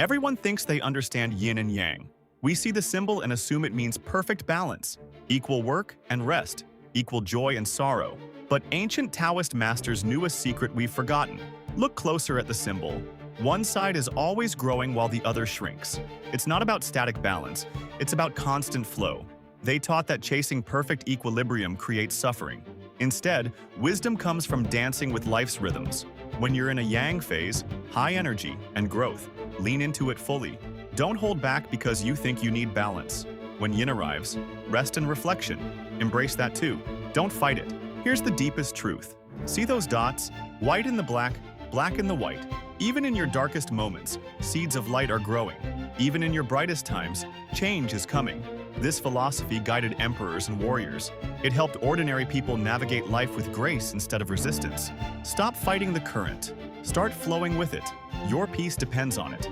Everyone thinks they understand yin and yang. We see the symbol and assume it means perfect balance, equal work and rest, equal joy and sorrow. But ancient Taoist masters knew a secret we've forgotten. Look closer at the symbol. One side is always growing while the other shrinks. It's not about static balance, it's about constant flow. They taught that chasing perfect equilibrium creates suffering. Instead, wisdom comes from dancing with life's rhythms. When you're in a yang phase, high energy and growth, lean into it fully. Don't hold back because you think you need balance. When yin arrives, rest and reflection. Embrace that too. Don't fight it. Here's the deepest truth. See those dots? White in the black, black in the white. Even in your darkest moments, seeds of light are growing. Even in your brightest times, change is coming. This philosophy guided emperors and warriors. It helped ordinary people navigate life with grace instead of resistance. Stop fighting the current. Start flowing with it. Your peace depends on it.